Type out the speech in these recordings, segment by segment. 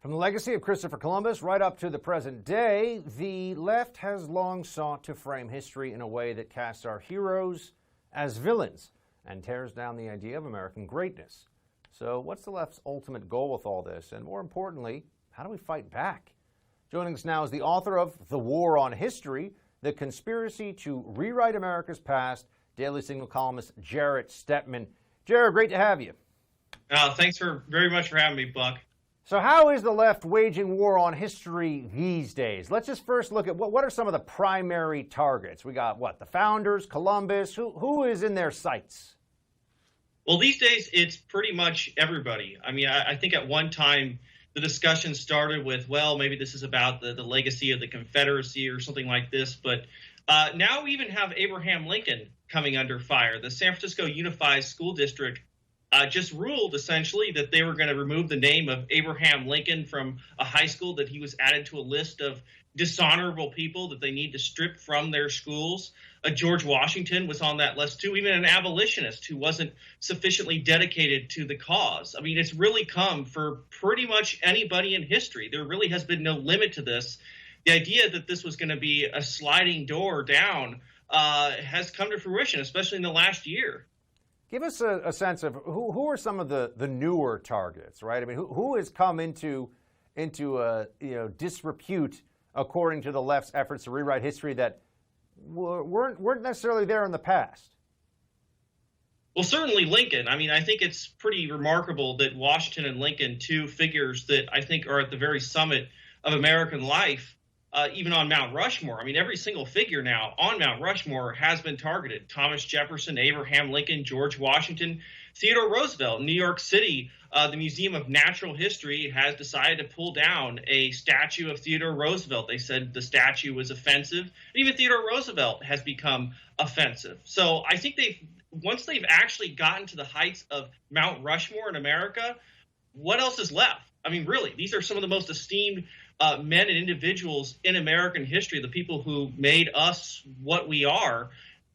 From the legacy of Christopher Columbus right up to the present day, the left has long sought to frame history in a way that casts our heroes as villains and tears down the idea of American greatness. So what's the left's ultimate goal with all this? And more importantly, how do we fight back? Joining us now is the author of The War on History, The Conspiracy to Rewrite America's Past, Daily Signal columnist Jarrett Stepman. Jarrett, great to have you. Thanks very much for having me, Buck. So how is the left waging war on history these days? Let's just first look at what are some of the primary targets. We got, the founders, Columbus, who is in their sights? Well, these days, it's pretty much everybody. I mean, I think at one time, the discussion started with, well, maybe this is about the legacy of the Confederacy or something like this. But now we even have Abraham Lincoln coming under fire. The San Francisco Unified School District just ruled essentially that they were going to remove the name of Abraham Lincoln from a high school, that he was added to a list of dishonorable people that they need to strip from their schools. George Washington was on that list too, even an abolitionist who wasn't sufficiently dedicated to the cause. I mean, it's really come for pretty much anybody in history. There really has been no limit to this. The idea that this was going to be a sliding door down has come to fruition, especially in the last year. Give us a sense of who are some of the newer targets, right? I mean, who has come into disrepute according to the left's efforts to rewrite history that weren't necessarily there in the past? Well, certainly Lincoln. I mean, I think it's pretty remarkable that Washington and Lincoln, two figures that I think are at the very summit of American life, even on Mount Rushmore. I mean, every single figure now on Mount Rushmore has been targeted. Thomas Jefferson, Abraham Lincoln, George Washington, Theodore Roosevelt. In New York City, the Museum of Natural History has decided to pull down a statue of Theodore Roosevelt. They said the statue was offensive. Even Theodore Roosevelt has become offensive. So I think once they've actually gotten to the heights of Mount Rushmore in America, what else is left? I mean, really, these are some of the most esteemed men and individuals in American history, the people who made us what we are.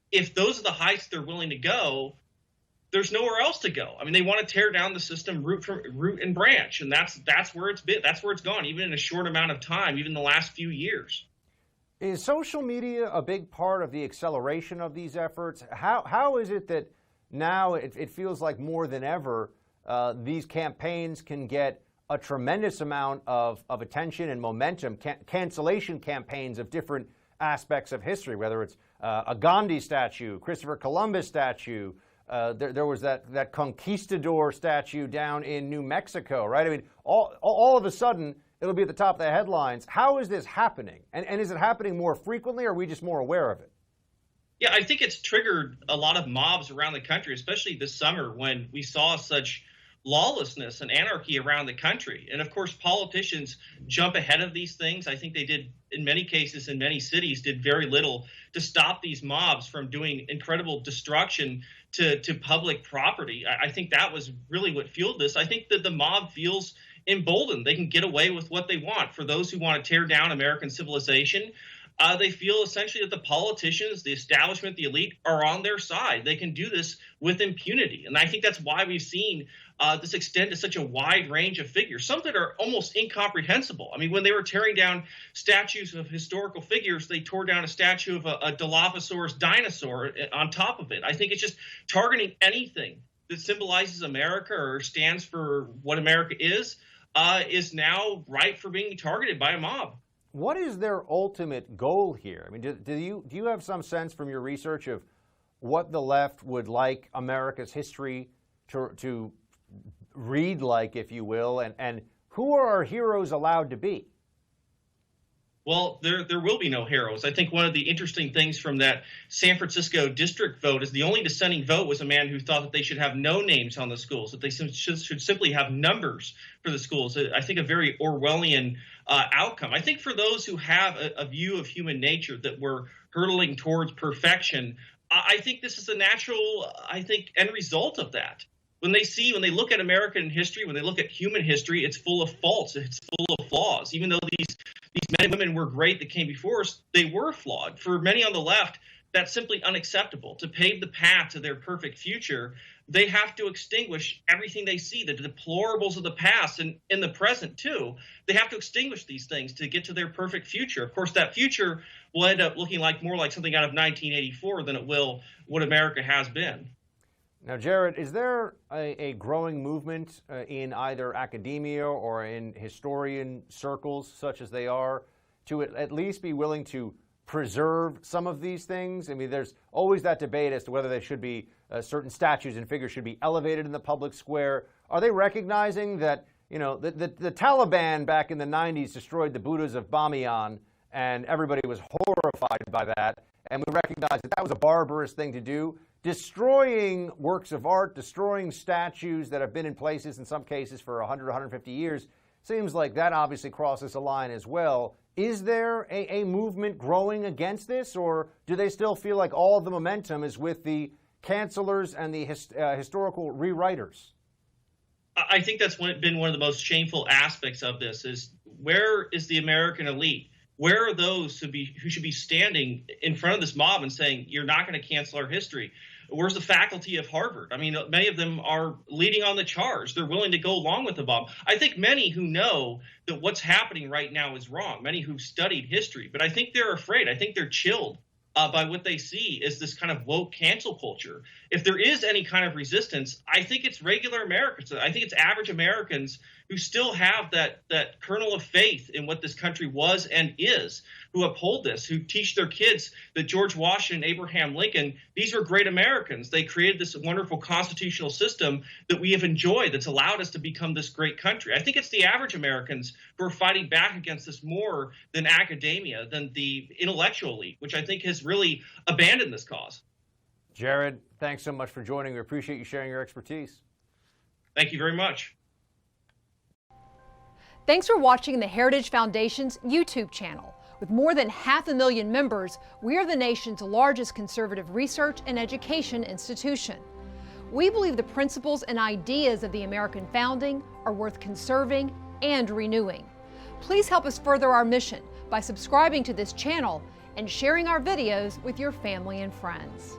If those are the heights they're willing to go, there's nowhere else to go. I mean, they want to tear down the system root and branch, and that's where it's been. That's where it's gone, even in a short amount of time, even the last few years. Is social media a big part of the acceleration of these efforts? How is it that now it feels like more than ever these campaigns can get a tremendous amount of attention and momentum, cancellation campaigns of different aspects of history, whether it's a Gandhi statue, Christopher Columbus statue, there was that conquistador statue down in New Mexico, right? I mean, all of a sudden, it'll be at the top of the headlines. How is this happening? And is it happening more frequently, or are we just more aware of it? Yeah, I think it's triggered a lot of mobs around the country, especially this summer when we saw such lawlessness and anarchy around the country. And of course, politicians jump ahead of these things. I think they did, in many cases, in many cities, did very little to stop these mobs from doing incredible destruction to public property. I think that was really what fueled this. I think that the mob feels emboldened. They can get away with what they want. For those who want to tear down American civilization, they feel essentially that the politicians, the establishment, the elite are on their side. They can do this with impunity. And I think that's why we've seen this extend to such a wide range of figures, some that are almost incomprehensible. I mean, when they were tearing down statues of historical figures, they tore down a statue of a Dilophosaurus dinosaur on top of it. I think it's just targeting anything that symbolizes America or stands for what America is now ripe for being targeted by a mob. What is their ultimate goal here? I mean, do you have some sense from your research of what the left would like America's history to read like, if you will, and who are our heroes allowed to be? Well, there will be no heroes. I think one of the interesting things from that San Francisco district vote is the only dissenting vote was a man who thought that they should have no names on the schools, that they should simply have numbers for the schools. I think a very Orwellian outcome. I think for those who have a view of human nature that we're hurtling towards perfection, I think this is a natural, end result of that. When they look at American history, when they look at human history, it's full of faults, it's full of flaws. Even though these men and women were great that came before us, they were flawed. For many on the left, that's simply unacceptable. To pave the path to their perfect future, they have to extinguish everything they see, the deplorables of the past and in the present too. They have to extinguish these things to get to their perfect future. Of course, that future will end up looking like more like something out of 1984 than it will what America has been. Now, Jarrett, is there a growing movement in either academia or in historian circles, such as they are, to at least be willing to preserve some of these things? I mean, there's always that debate as to whether they should be certain statues and figures should be elevated in the public square. Are they recognizing that, you know, the Taliban back in the 90s destroyed the Buddhas of Bamiyan, and everybody was horrified by that, and we recognize that that was a barbarous thing to do? Destroying works of art, destroying statues that have been in places in some cases for 100, 150 years, seems like that obviously crosses a line as well. Is there a movement growing against this, or do they still feel like all of the momentum is with the cancelers and the historical rewriters? I think that's been one of the most shameful aspects of this is, where is the American elite? Where are those who should be standing in front of this mob and saying, you're not going to cancel our history? Where's the faculty of Harvard? I mean, many of them are leading on the charge. They're willing to go along with the mob. I think many who know that what's happening right now is wrong, many who've studied history, but I think they're afraid. I think they're chilled by what they see is this kind of woke cancel culture. If there is any kind of resistance, I think it's regular Americans. I think it's average Americans who still have that kernel of faith in what this country was and is, who uphold this, who teach their kids that George Washington, Abraham Lincoln, these were great Americans. They created this wonderful constitutional system that we have enjoyed, that's allowed us to become this great country. I think it's the average Americans who are fighting back against this more than academia, than the intellectual elite, which I think has really abandoned this cause. Jarrett, thanks so much for joining. We appreciate you sharing your expertise. Thank you very much. Thanks for watching the Heritage Foundation's YouTube channel. With more than 500,000 members, we are the nation's largest conservative research and education institution. We believe the principles and ideas of the American founding are worth conserving and renewing. Please help us further our mission by subscribing to this channel and sharing our videos with your family and friends.